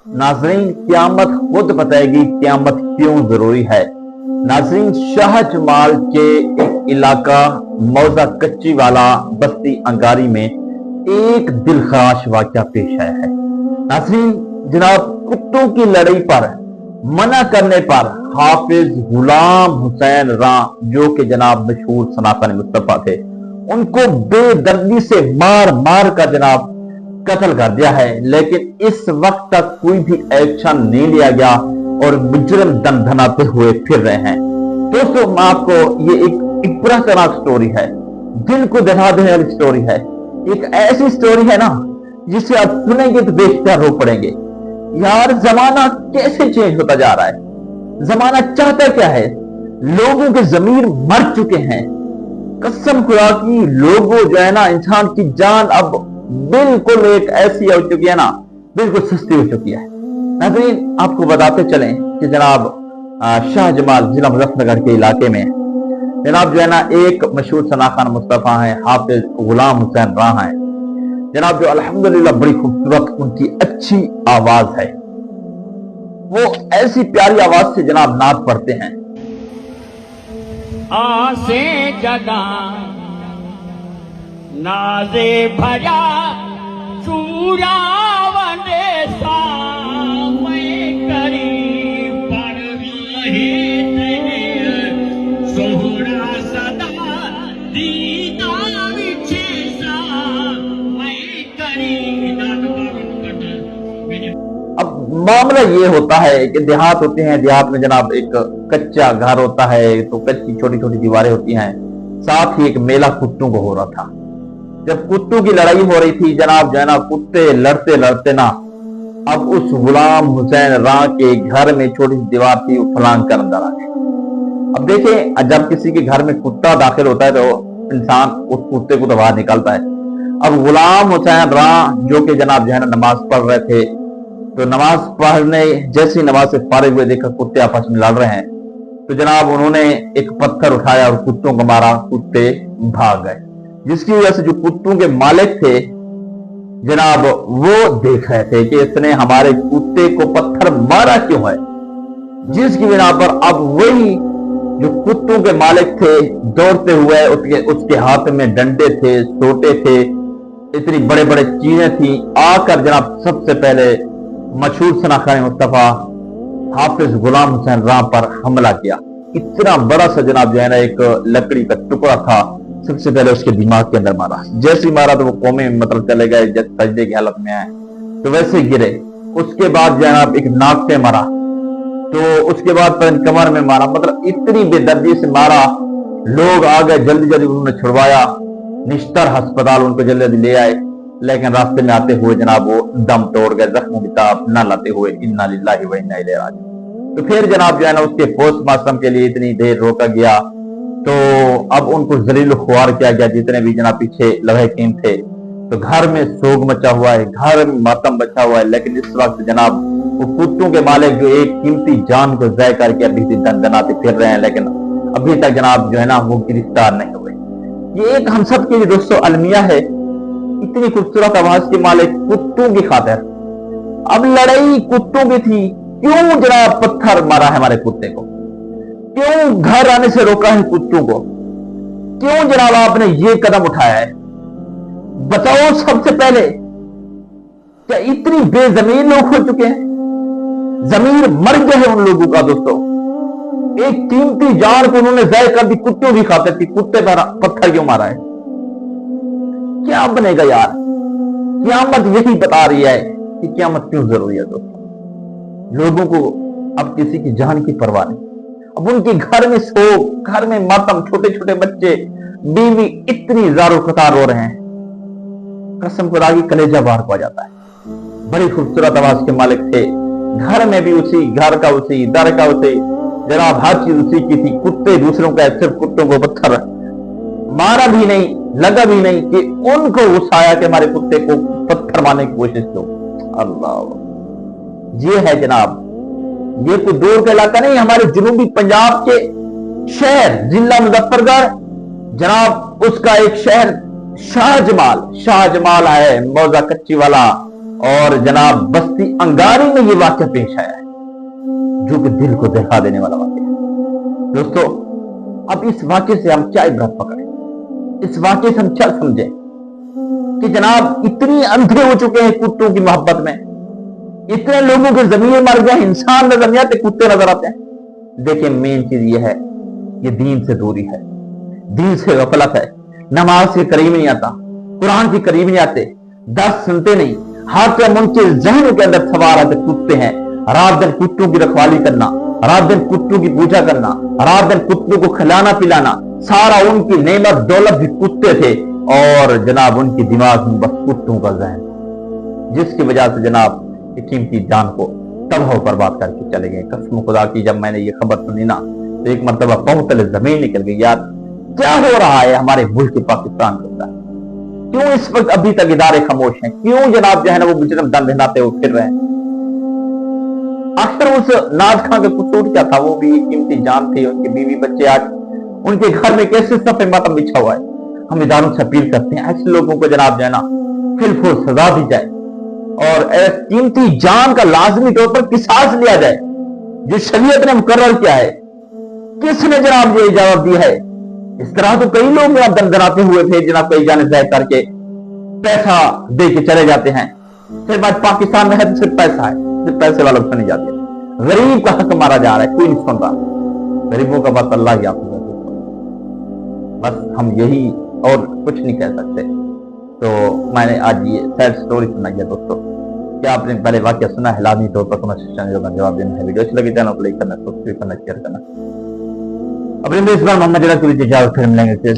नाज़रीन, क़यामत खुद बताएगी क़यामत क्यों जरूरी है। नाज़रीन, शाह जमाल के एक इलाका मौजा कच्ची वाला बस्ती अंगारी में एक दिलखराश वाक़या पेश आया है। नाज़रीन, जनाब कुत्तों की लड़ाई पर मना करने पर हाफिज गुलाम हुसैन रां, जो कि जनाब मशहूर सनातन मुस्तफा थे, उनको बेदर्दी से मार मार कर जनाब कत्ल कर दिया है। लेकिन इस वक्त तक कोई भी एक्शन नहीं लिया गया और मुजरिम दंदनाते हुए फिर रहे हैं। दोस्तों, मैं आपको ये एक इबरतनाक स्टोरी है, दिल को दहला देने वाली स्टोरी है। एक ऐसी स्टोरी है ना जिसे आप सुनेंगे तो देखकर रो पड़ेंगे। यार, जमाना कैसे चेंज होता जा रहा है। जमाना चाहता क्या है? लोगों के जमीर मर चुके हैं। कसम खुदा की, लोगों जो है ना, इंसान की जान अब बिल्कुल एक ऐसी हो चुकी है ना, बिल्कुल सस्ती हो चुकी है। नाज़रीन, आपको बताते चलें कि जनाब शाह जमाल जिला मुजफ्फरनगर के इलाके में जनाब जो है ना, एक मशहूर सनातन मुस्तफा है, हाफिज गुलाम हुसैन रां है जनाब, जो अल्हम्दुलिल्लाह बड़ी खूबसूरत उनकी अच्छी आवाज है। वो ऐसी प्यारी आवाज से जनाब नात पढ़ते हैं। आसे जदा नाजे भरा चूरा वंदे सा मैं करी परवाही तेरे सोहरा सदा दीदा विछे सा मैं करी अब मामला ये होता है कि देहात होते हैं, देहात में जनाब एक कच्चा घर होता है, तो कच्ची छोटी छोटी दीवारें होती हैं। साथ ही एक मेला कुत्तों को हो रहा था। जब कुत्तों की लड़ाई हो रही थी जनाब जो है ना, कुत्ते लड़ते लड़ते ना अब उस गुलाम हुसैन रां के घर में छोटी सी दीवार थी, वो फलांग कर अंदर आ गए। अब देखें, जब किसी के घर में कुत्ता दाखिल होता है तो इंसान उस कुत्ते को तो बाहर निकालता है। अब गुलाम हुसैन रां जो कि जनाब जो है ना नमाज पढ़ रहे थे, तो नमाज पढ़ने जैसी नमाज से फारिग हुए देखा कुत्ते आपस में लड़ रहे हैं, तो जनाब उन्होंने एक पत्थर उठाया और कुत्तों को मारा। कुत्ते भाग गए, जिसकी वजह से जो कुत्तों के मालिक थे जनाब वो देख रहे थे कि इसने हमारे कुत्ते को पत्थर मारा क्यों है, जिसकी बिना पर अब वही जो कुत्तों के मालिक थे दौड़ते हुए उसके हाथ में डंडे थे, सोटे थे, इतनी बड़े बड़े चीजें थी, आकर जनाब सबसे पहले मशहूर सनातन मुस्तफा हाफिज गुलाम हुसैन रां पर हमला किया। इतना बड़ा सा जनाब जो है ना एक लकड़ी का टुकड़ा था, सबसे पहले उसके दिमाग के अंदर मारा। जैसे ही मारा तो वो कौमे मतलब चले गए, जब सजदे की हालत में आए तो वैसे गिरे। उसके बाद जनाब एक नाक पे मारा, तो उसके बाद कमर में मारा। मतलब इतनी बेदर्दी से मारा, लोग आ गए, जल्दी जल्दी उन्होंने छुड़वाया, निश्तर अस्पताल उनको जल्दी जल्दी ले आए। लेकिन रास्ते में आते हुए जनाब वो दम तोड़ गए, जख्मों की ताब न लाते हुए। इन्ना लिल्लाहि व इन्ना इलैहि राजिऊन। तो फिर जनाब जो है ना उसके पोस्टमार्टम के लिए इतनी देर रोका गया, तो अब उनको जलील ख्वार किया गया। जितने भी जनाब पीछे लवाहिकीन थे, तो घर में सोग मचा हुआ है, घर में मातम बचा हुआ है। लेकिन इस वक्त जनाब वो कुत्तों के मालिक जो एक कीमती जान को ज़ाय करके अभी से दंदनाते फिर रहे हैं, लेकिन अभी तक जनाब जो है ना वो गिरफ्तार नहीं हुए। ये एक हम सब के लिए दोस्तों अलमिया है। इतनी खूबसूरत आवाज के मालिक कुत्तों की खातिर, अब लड़ाई कुत्तों की थी। क्यों जनाब पत्थर मारा है हमारे कुत्ते को? क्यों घर आने से रोका है कुत्तों को? क्यों जनाब आपने ये कदम उठाया है? बताओ सबसे पहले, क्या इतनी बेजमीन लोग हो चुके हैं? जमीर मर गया है उन लोगों का दोस्तों। एक कीमती जान को उन्होंने ज़ाय कर दी कुत्तों की खातिर थी। कुत्ते पर पत्थर क्यों मारा है? क्या बनेगा यार? क़यामत यही बता रही है कि क़यामत क्यों जरूरी है दोस्तों। लोगों को अब किसी की जान की परवाह नहीं। अब उनके घर में शोक, घर में मातम, छोटे छोटे बच्चे, बीवी इतनी ज़ारो कतार रो रहे हैं, कसम खुदा की कलेजा बाहर को आ जाता है। बड़ी खूबसूरत आवाज के मालिक थे, घर में भी उसी, घर का उसी, दर का उसी, जनाब हर चीज उसी की थी। कुत्ते दूसरों का, सिर्फ कुत्तों को पत्थर मारा भी नहीं, लगा भी नहीं कि उनको गुस्सा कि हमारे कुत्ते को पत्थर मारने की कोशिश करो। अल्लाह, ये है जनाब, ये कोई दूर का इलाका नहीं, हमारे जनूबी पंजाब के शहर जिला मुजफ्फरगढ़ जनाब, उसका एक शहर शाहजमाल है, मौजा कच्ची वाला اور جناب بستی انگاری میں یہ واقعہ پیش آیا ہے جو کہ دل کو دہلا دینے والا واقعہ ہے۔ دوستو اب اس واقعے سے ہم کیا عبرت پکڑیں، اس واقعے سے ہم کیا سمجھیں کہ جناب اتنی اندھے ہو چکے ہیں کتوں کی محبت میں، اتنے لوگوں کے ضمیر مر گئے، انسان نظر نہیں آتے، کتے نظر آتے ہیں۔ دیکھیں مین چیز یہ ہے، یہ دین سے دوری ہے، دین سے غفلت ہے، نماز کے قریب نہیں آتا، قرآن کے قریب نہیں آتے، درس سنتے نہیں، ہر ٹائم ان کے ذہن کے اندر سوار آتے کتے ہیں، رات دن کتوں کی رکھوالی کرنا، رات دن کتوں کی پوجا کرنا، رات دن کتوں کو کھلانا پلانا، سارا ان کی نعمت دولت بھی کتے تھے، اور جناب ان کی دماغ میں بس کتوں کا ذہن، جس کی وجہ سے جناب قیمتی جان کو تباہ و برباد کر کے چلے گئے۔ قسم خدا کی جب میں نے یہ خبر سنی نا تو ایک مرتبہ پہنچ زمین نکل گئی، یار کیا ہو رہا ہے ہمارے ملک پاکستان کے اندر، کیوں اس وقت ابھی تک ادارے خاموش ہیں، کیوں جناب جو ہے نا وہ مجرم دن دہناتے ہوئے پھر رہے ہیں۔ آخر اس ناز خان کا قصور کیا تھا؟ وہ بھی قیمتی جان تھی، ان کے بیوی بچے، آج ان کے گھر میں کیسے صفحے ماتم بچھا ہوا ہے۔ ہم اداروں سے اپیل کرتے ہیں ایسے لوگوں کو جناب جو ہے نا فل سزا دی جائے، اور قیمتی جان کا لازمی طور پر قصاص لیا جائے جو شریعت نے مقرر کیا ہے۔ کس نے جناب یہ اجازت دی ہے؟ اس طرح تو کئی لوگ جناب دندراتے ہوئے تھے جناب، کئی جانے ضائع کر کے پیسہ دے کے چلے جاتے ہیں، پھر بعد پاکستان میں ہے تو صرف پیسہ ہے، صرف پیسے والوں کو نہیں جاتے، غریب کا حق مارا جا رہا ہے، کوئی نہیں سن رہا، غریبوں کا بس اللہ ہی آپ کو، بس ہم یہی اور کچھ نہیں کہہ سکتے۔ تو میں نے آج یہ سیڈ سٹوری سنائی ہے دوستو، کیا آپ نے پہلے واقعہ سنا ہے؟ لازمی طور پر کمنٹ سیکشن میں جواب دینا ہے، ویڈیو اچھی لگی چینل کو لائک کرنا، سبسکرائب کرنا، شیئر کرنا۔ اپنے محمد جلال کو اجازت، پھر ملیں گے